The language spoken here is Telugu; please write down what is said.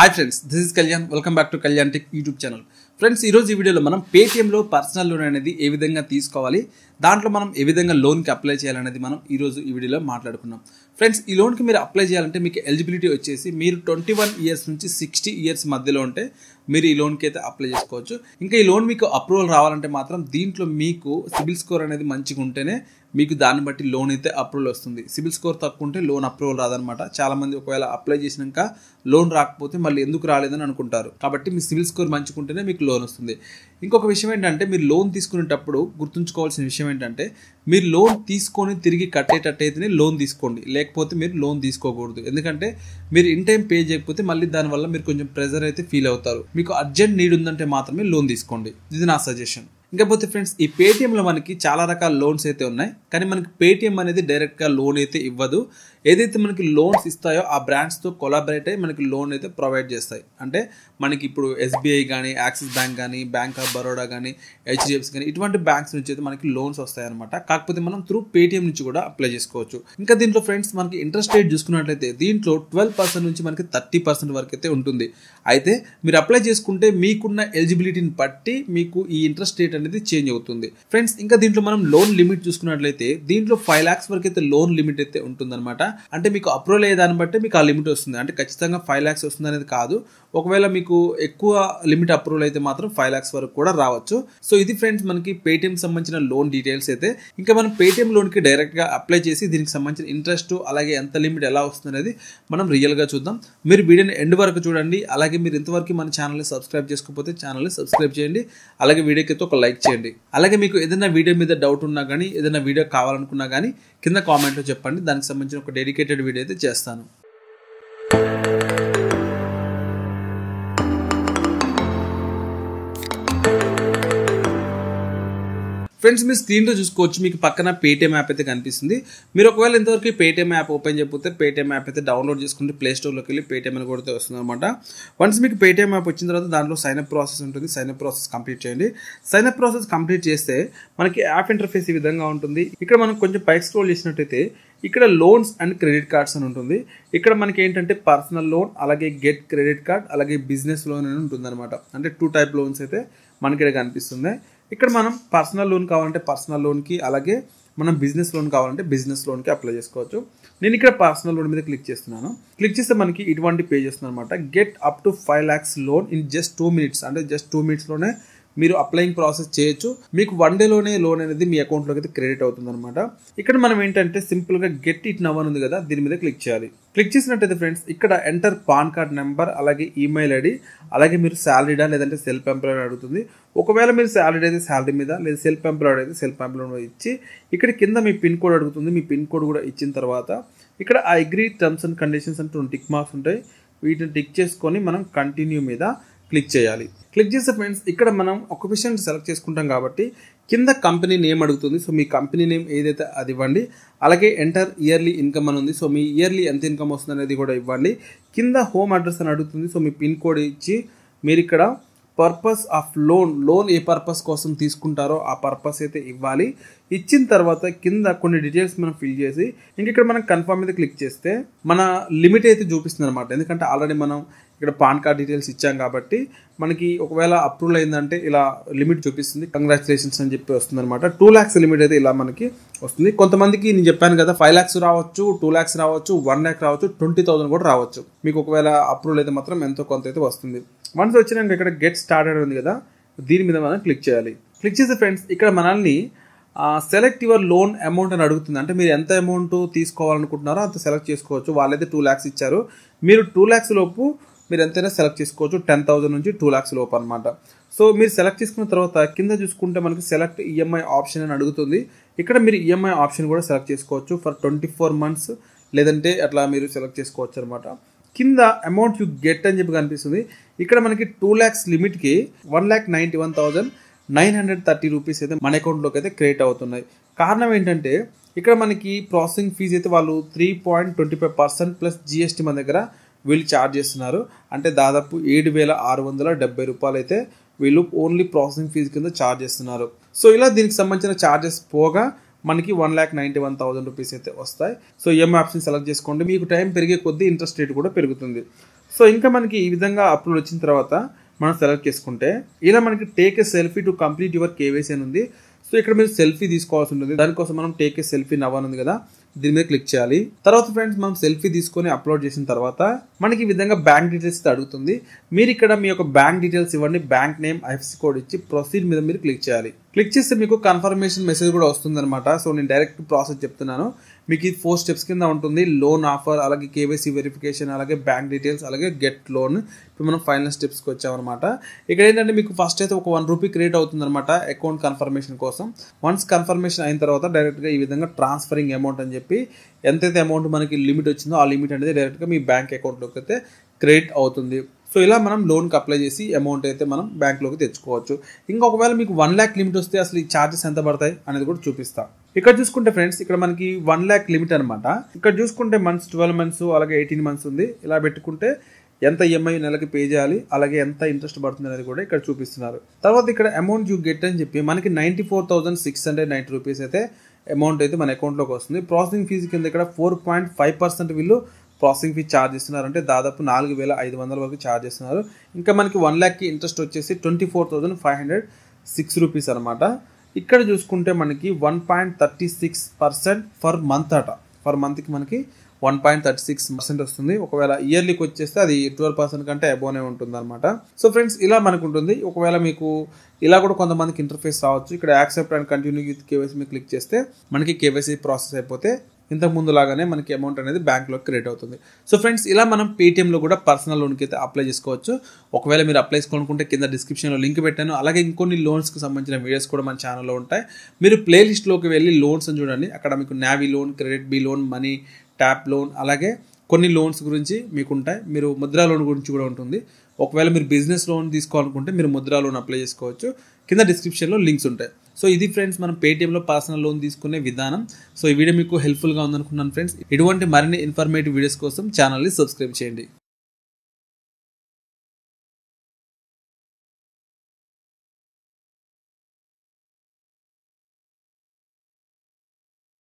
Hi friends, this is Kalyan. Welcome back to Kalyan tech YouTube channel. Friends, ఈరోజు ఈ వీడియోలో మనం పేటీఎంలో పర్సనల్ లోన్ అనేది ఏ విధంగా తీసుకోవాలి, దాంట్లో మనం ఏ విధంగా లోన్కి అప్లై చేయాలనేది మనం ఈరోజు ఈ వీడియోలో మాట్లాడుకున్నాం. ఫ్రెండ్స్, ఈ లోన్కి మీరు అప్లై చేయాలంటే మీకు ఎలిజిబిలిటీ వచ్చేసి మీరు 21 ఇయర్స్ నుంచి 60 ఇయర్స్ మధ్యలో ఉంటే మీరు ఈ లోన్కి అయితే అప్లై చేసుకోవచ్చు. ఇంకా ఈ లోన్ మీకు అప్రూవల్ రావాలంటే మాత్రం దీంట్లో మీకు సిబిల్ స్కోర్ అనేది మంచిగా ఉంటేనే మీకు దాన్ని బట్టి లోన్ అయితే అప్రూవల్ వస్తుంది. సిబిల్ స్కోర్ తక్కువ ఉంటే లోన్ అప్రూవల్ రాదనమాట. చాలామంది ఒకవేళ అప్లై చేసినాక లోన్ రాకపోతే మళ్ళీ ఎందుకు రాలేదని అనుకుంటారు. కాబట్టి మీ సిబిల్ స్కోర్ మంచిగా ఉంటేనే మీకు లోన్ వస్తుంది. ఇంకొక విషయం ఏంటంటే, మీరు లోన్ తీసుకునేటప్పుడు గుర్తుంచుకోవాల్సిన విషయం ఏంటంటే, మీరు లోన్ తీసుకొని తిరిగి కట్టేటట్టయితేనే లోన్ తీసుకోండి, లేకపోతే మీరు లోన్ తీసుకోకూడదు. ఎందుకంటే మీరు ఇన్ టైం పే చేయకపోతే మళ్ళీ దానివల్ల మీరు కొంచెం ప్రెజర్ అయితే ఫీల్ అవుతారు. మీకు అర్జెంట్ నీడ్ ఉందంటే మాత్రమే లోన్ తీసుకోండి. ఇది నా సజెషన్. ఇంకపోతే ఫ్రెండ్స్, ఈ పేటీఎంలో మనకి చాలా రకాల లోన్స్ అయితే ఉన్నాయి. కానీ మనకి పేటీఎం అనేది డైరెక్ట్గా లోన్ అయితే ఇవ్వదు. ఏదైతే మనకి లోన్స్ ఇస్తాయో ఆ బ్రాండ్స్తో కొలాబరేట్ అయ్యి మనకి లోన్ అయితే ప్రొవైడ్ చేస్తాయి. అంటే మనకి ఇప్పుడు ఎస్బీఐ కానీ, యాక్సిస్ బ్యాంక్ కానీ, బ్యాంక్ ఆఫ్ బరోడా కానీ, హెచ్డిఎఫ్సి కానీ ఇటువంటి బ్యాంక్స్ నుంచి అయితే మనకి లోన్స్ వస్తాయన్నమాట. కాకపోతే మనం త్రూ పేటీఎం నుంచి కూడా అప్లై చేసుకోవచ్చు. ఇంకా దీంట్లో ఫ్రెండ్స్ మనకి ఇంట్రెస్ట్ రేట్ చూసుకున్నట్లయితే దీంట్లో 12% నుంచి మనకి 30% వరకు అయితే ఉంటుంది. అయితే మీరు అప్లై చేసుకుంటే మీకున్న ఎలిజిబిలిటీని బట్టి మీకు ఈ ఇంట్రెస్ట్ రేట్ అనేది చేంజ్ అవుతుంది. ఫ్రెండ్స్, ఇంకా దీంట్లో మనం లోన్ లిమిట్ చూసుకున్నట్లయితే దీంట్లో 5 lakhs వరకు అయితే లోన్ లిమిట్ అయితే ఉంటుందన్నమాట. అంటే మీకు అప్రూవల్ అయ్యే దాన్ని బట్టి మీకు ఆ లిమిట్ వస్తుంది. అంటే ఖచ్చితంగా 5 lakhs వస్తుంది అనేది కాదు. ఒకవేళ మీకు ఎక్కువ లిమిట్ అప్రూవల్ అయితే మాత్రం 5 lakhs వరకు కూడా రావచ్చు. సో ఇది ఫ్రెండ్స్ మనకి పేటీఎం సంబంధించిన లోన్ డీటెయిల్స్ అయితే. ఇంకా మనం పేటీఎం లోన్కి డైరెక్ట్గా అప్లై చేసి దీనికి సంబంధించిన ఇంట్రెస్ట్ అలాగే ఎంత లిమిట్ ఎలా వస్తుంది అనేది మనం రియల్గా చూద్దాం. మీరు వీడియోని ఎండ్ వరకు చూడండి. అలాగే మీరు ఇంతవరకు మన ఛానల్ని సబ్స్క్రైబ్ చేసుకోకపోతే ఛానల్ని సబ్స్క్రైబ్ చేయండి. అలాగే వీడియోకి అయితే ఒక లైక్ చేయండి. అలాగే మీకు ఏదైనా వీడియో మీద డౌట్ ఉన్నా కానీ, ఏదైనా వీడియో కావాలనుకున్నా కానీ కింద కామెంట్లో చెప్పండి. దానికి సంబంధించిన ఒక డెడికేటెడ్ వీడియో అయితే చేస్తాను. ఫ్రెండ్స్, మీరు స్క్రీన్లో చూసుకోవచ్చు, మీకు పక్కన పేటీఎం యాప్ అయితే కనిపిస్తుంది. మీరు ఒకవేళ ఇంతవరకు పేటీఎం యాప్ ఓపెన్ చేయకపోతే పేటీఎం యాప్ అయితే డౌన్లోడ్ చేసుకుంటే ప్లే స్టోర్లోకి వెళ్ళి పేటీఎం అని కొడితే వస్తుంది అనమాట. వన్స్ మీకు పేటీఎం యాప్ వచ్చిన తర్వాత దాంట్లో సైన్అప్ ప్రాసెస్ ఉంటుంది. సైన్అప్ ప్రాసెస్ కంప్లీట్ చేయండి. సైన్అప్ ప్రాసెస్ కంప్లీట్ చేస్తే మనకి యాప్ ఇంటర్ఫేస్ ఈ విధంగా ఉంటుంది. ఇక్కడ మనం కొంచెం పైకి స్క్రోల్ చేసినట్టయితే ఇక్కడ లోన్స్ అండ్ క్రెడిట్ కార్డ్స్ అని ఉంటుంది. ఇక్కడ మనకి ఏంటంటే పర్సనల్ లోన్, అలాగే గెట్ క్రెడిట్ కార్డ్, అలాగే బిజినెస్ లోన్ అని ఉంటుంది అనమాట. అంటే 2 type లోన్స్ అయితే మనకి ఇక్కడ కనిపిస్తుంది. ఇక్కడ మనం పర్సనల్ లోన్ కావాలంటే పర్సనల్ లోన్కి, అలాగే మనం బిజినెస్ లోన్ కావాలంటే బిజినెస్ లోన్కి అప్లై చేసుకోవచ్చు. నేను ఇక్కడ పర్సనల్ లోన్ మీద క్లిక్ చేస్తున్నాను. క్లిక్ చేస్తే మనకి ఇటువంటి పేజ్ వస్తుంది అనమాట. Get up to 5 lakhs loan in just 2 minutes. అంటే జస్ట్ 2 minutesలోనే మీరు అప్లయింగ్ ప్రాసెస్ చేయొచ్చు. మీకు 1 dayలోనే లోన్ అనేది మీ అకౌంట్లోకి అయితే క్రెడిట్ అవుతుంది అనమాట. ఇక్కడ మనం ఏంటంటే సింపుల్గా గెట్ ఇట్ నవ్ అని ఉంది కదా, దీని మీద క్లిక్ చేయాలి. క్లిక్ చేసినట్టయితే ఫ్రెండ్స్ ఇక్కడ ఎంటర్ పాన్ కార్డ్ నెంబర్, అలాగే ఈమెయిల్ ఐడి, అలాగే మీరు శాలరీడా లేదంటే సెల్ఫ్ ఎంప్లాయిడ్ అడుగుతుంది. ఒకవేళ మీరు శాలరీ అయితే శాలరీ మీద, లేదా సెల్ఫ్ ఎంప్లాయిడ్ అయితే సెల్ఫ్ ఎంప్లాయిడ్ మీద ఇచ్చి ఇక్కడ కింద మీ పిన్ కోడ్ అడుగుతుంది. మీ పిన్ కోడ్ కూడా ఇచ్చిన తర్వాత ఇక్కడ I agree terms and conditions అంటూ టిక్ మార్క్స్ ఉంటాయి. వీటిని టిక్ చేసుకొని మనం కంటిన్యూ మీద క్లిక్ చేయాలి. క్లిక్ చేస్తే ఫ్రెండ్స్ ఇక్కడ మనం ఒక విషయం సెలెక్ట్ చేసుకుంటాం కాబట్టి కింద కంపెనీ నేమ్ అడుగుతుంది. సో మీ కంపెనీ నేమ్ ఏదైతే అది ఇవ్వండి. అలాగే ఎంటర్ ఇయర్లీ ఇన్కమ్ అని ఉంది. సో మీ ఇయర్లీ ఎంత ఇన్కమ్ వస్తుంది అనేది కూడా ఇవ్వండి. కింద హోమ్ అడ్రస్ అని అడుగుతుంది. సో మీ పిన్ కోడ్ ఇచ్చి మీరు ఇక్కడ purpose of loan A purpose కోసం తీసుకుంటారో ఆ పర్పస్ అయితే ఇవ్వాలి. ఇచ్చిన తర్వాత కింద కొన్ని డీటెయిల్స్ మనం ఫిల్ చేసి ఇంక ఇక్కడ మనం కన్ఫర్మ్ మీద క్లిక్ చేస్తే మన లిమిట్ అయితే చూపిస్తుంది అనమాట. ఎందుకంటే ఆల్రెడీ మనం ఇక్కడ పాన్ కార్డ్ డీటెయిల్స్ ఇచ్చాం కాబట్టి మనకి ఒకవేళ అప్రూవల్ అయిందంటే ఇలా లిమిట్ చూపిస్తుంది. కంగ్రాచులేషన్స్ అని చెప్పి వస్తుంది అనమాట. 2 lakhs లిమిట్ అయితే ఇలా మనకి వస్తుంది. కొంతమందికి నేను చెప్పాను కదా 5 lakhs రావచ్చు, 2 lakhs రావచ్చు, 1 lakh రావచ్చు, 20,000 కూడా రావచ్చు. మీకు ఒకవేళ అప్రూవల్ అయితే మాత్రం ఎంతో కొంత అయితే వస్తుంది. వన్స్ వచ్చినాక ఇక్కడ గెట్ స్టార్టెడ్ ఉంది కదా, దీని మీద మనం క్లిక్ చేయాలి. క్లిక్ చేస్తే ఫ్రెండ్స్ ఇక్కడ మనల్ని సెలెక్ట్ యువర్ లోన్ అమౌంట్ అని అడుగుతుంది. అంటే మీరు ఎంత అమౌంట్ తీసుకోవాలనుకుంటున్నారో అంత సెలెక్ట్ చేసుకోవచ్చు. వాళ్ళైతే 2 lakhs ఇచ్చారు. మీరు 2 lakhs లోపు మీరు ఎంతైనా సెలెక్ట్ చేసుకోవచ్చు. 10,000 నుంచి 2 lakhs లోపు అనమాట. సో మీరు సెలెక్ట్ చేసుకున్న తర్వాత కింద చూసుకుంటే మనకి సెలెక్ట్ ఈఎంఐ ఆప్షన్ అని అడుగుతుంది. ఇక్కడ మీరు ఈఎంఐ ఆప్షన్ కూడా సెలెక్ట్ చేసుకోవచ్చు ఫర్ 24 months, లేదంటే అట్లా మీరు సెలెక్ట్ చేసుకోవచ్చు అనమాట. కింద అమౌంట్ యూ గెట్ అని చెప్పి కనిపిస్తుంది. ఇక్కడ మనకి 2 lakhs లిమిట్కి 1,91,930 రూపీస్ అయితే మన అకౌంట్లోకి అయితే క్రియేట్ అవుతున్నాయి. కారణం ఏంటంటే ఇక్కడ మనకి ప్రాసెసింగ్ ఫీజు అయితే వాళ్ళు 3.25% ప్లస్ జిఎస్టీ మన దగ్గర వీళ్ళు ఛార్జ్ చేస్తున్నారు. అంటే దాదాపు 7,670 రూపాయలు అయితే వీళ్ళు ఓన్లీ ప్రాసెసింగ్ ఫీజు కింద ఛార్జ్ చేస్తున్నారు. సో ఇలా దీనికి సంబంధించిన ఛార్జెస్ పోగా మనకి 1,91,000 రూపీస్ అయితే వస్తాయి. సో ఈఎంఐ ఆప్షన్ సెలెక్ట్ చేసుకోండి. మీకు టైం పెరిగే కొద్దీ ఇంట్రెస్ట్ రేట్ కూడా పెరుగుతుంది. సో ఇంకా మనకి ఈ విధంగా అప్లోడ్ వచ్చిన తర్వాత మనం సెలెక్ట్ చేసుకుంటే ఇలా మనకి take a selfie to complete your KYC అని ఉంది. సో ఇక్కడ మీరు సెల్ఫీ తీసుకోవాల్సి ఉంటుంది. దానికోసం మనం టేక్ ఏ సెల్ఫీ నవ్ అని ఉంది కదా, దీని మీద క్లిక్ చేయాలి. తర్వాత ఫ్రెండ్స్ మనం సెల్ఫీ తీసుకొని అప్లోడ్ చేసిన తర్వాత మనకి ఈ విధంగా బ్యాంక్ డీటెయిల్స్ అడుగుతుంది. మీరు ఇక్కడ మీ యొక్క బ్యాంక్ డీటెయిల్స్ ఇవ్వండి, బ్యాంక్ నేమ్, ఐఎఫ్ఎస్సి కోడ్ ఇచ్చి ప్రొసీడ్ మీద మీరు క్లిక్ చేయాలి. క్లిక్ చేస్తే మీకు కన్ఫర్మేషన్ మెసేజ్ కూడా వస్తుంది అనమాట. సో నేను డైరెక్ట్ ప్రాసెస్ చెప్తున్నాను. మీకు ఇది 4 స్టెప్స్ కింద ఉంటుంది. లోన్ ఆఫర్, అలాగే కేవైసీ వెరిఫికేషన్, అలాగే బ్యాంక్ డీటెయిల్స్, అలాగే గెట్ లోన్. ఇప్పుడు మనం ఫైనల్ స్టెప్స్కి వచ్చామన్నమాట. ఇక్కడ ఏంటంటే మీకు ఫస్ట్ అయితే ఒక ₹1 క్రియేట్ అవుతుంది అనమాట అకౌంట్ కన్ఫర్మేషన్ కోసం. వన్స్ కన్ఫర్మేషన్ అయిన తర్వాత డైరెక్ట్గా ఈ విధంగా ట్రాన్స్ఫరింగ్ అమౌంట్ అని చెప్పి ఎంతైతే అమౌంట్ మనకి లిమిట్ వచ్చిందో ఆ లిమిట్ అనేది డైరెక్ట్గా మీ బ్యాంక్ అకౌంట్లోకి అయితే క్రెడిట్ అవుతుంది. సో ఇలా మనం లోన్కి అప్లై చేసి అమౌంట్ అయితే మనం బ్యాంక్లోకి తెచ్చుకోవచ్చు. ఇంకా ఒకవేళ మీకు 1 lakh లిమిట్ వస్తే అసలు ఈ ఛార్జెస్ ఎంత పడతాయి అనేది కూడా చూపిస్తాం. ఇక్కడ చూసుకుంటే ఫ్రెండ్స్ ఇక్కడ మనకి 1 lakh లిమిట్ అనమాట. ఇక్కడ చూసుకుంటే మంత్స్ 12 months అలాగే 18 months ఉంది. ఇలా పెట్టుకుంటే ఎంత ఈఎంఐ నెలకి పే చేయాలి, అలాగే ఎంత ఇంట్రెస్ట్ పడుతుంది అనేది కూడా ఇక్కడ చూపిస్తున్నారు. తర్వాత ఇక్కడ అమౌంట్ యూ గెట్ అని చెప్పి మనకి 94,690 రూపీస్ అయితే అమౌంట్ అయితే మన అకౌంట్లోకి వస్తుంది. ప్రాసెసింగ్ ఫీజు కింద ఇక్కడ 4.5% వీళ్ళు ప్రాసెసింగ్ ఫీ ఛార్జ్ ఇస్తున్నారు. అంటే దాదాపు 4,500 వరకు ఛార్జ్ ఇస్తున్నారు. ఇంకా మనకి 1 lakh ఇంట్రెస్ట్ వచ్చేసి 24,506 రూపీస్ అనమాట. ఇక్కడ చూసుకుంటే మనకి 1.36% ఫర్ మంత్ అట. ఫర్ మంత్కి మనకి 1.36% వస్తుంది. ఒకవేళ ఇయర్లీకి వచ్చేస్తే అది 12% కంటే అబోనే ఉంటుంది అనమాట. సో ఫ్రెండ్స్ ఇలా మనకు ఉంటుంది. ఒకవేళ మీకు ఇలా కూడా కొంతమందికి ఇంటర్ఫేస్ రావచ్చు. ఇక్కడ accept and continue with KYC మీద క్లిక్ చేస్తే మనకి కేవైసీ ప్రాసెస్ అయిపోతే ఇంతకు ముందు లాగానే మనకి అమౌంట్ అనేది బ్యాంక్లోకి క్రెడిట్ అవుతుంది. సో ఫ్రెండ్స్ ఇలా మనం పేటీఎంలో కూడా పర్సనల్ లోన్కి అయితే అప్లై చేసుకోవచ్చు. ఒకవేళ మీరు అప్లై చేసుకోవాలనుకుంటే కింద డిస్క్రిప్షన్లో లింక్ పెట్టాను. అలాగే ఇంకొన్ని లోన్స్కి సంబంధించిన వీడియోస్ కూడా మన ఛానల్లో ఉంటాయి. మీరు ప్లేలిస్ట్లోకి వెళ్ళి లోన్స్ అని చూడండి. అక్కడ మీకు Navi loan, CreditBee loan, MoneyTap loan, అలాగే కొన్ని లోన్స్ గురించి మీకు ఉంటాయి. మీరు ముద్రా లోన్ గురించి కూడా ఉంటుంది. ఒకవేళ మీరు బిజినెస్ లోన్ తీసుకోవాలనుకుంటే మీరు ముద్రా లోన్ అప్లై చేసుకోవచ్చు. కింద డిస్క్రిప్షన్లో లింక్స్ ఉంటాయి. సో ఇది ఫ్రెండ్స్ మనం పేటీఎంలో పర్సనల్ లోన్ తీసుకునే విధానం. సో ఈ వీడియో మీకు హెల్ప్ఫుల్గా ఉందనుకున్నాను ఫ్రెండ్స్. ఇటువంటి మరిన్ని ఇన్ఫర్మేటివ్ వీడియోస్ కోసం ఛానల్ని సబ్స్క్రైబ్ చేయండి.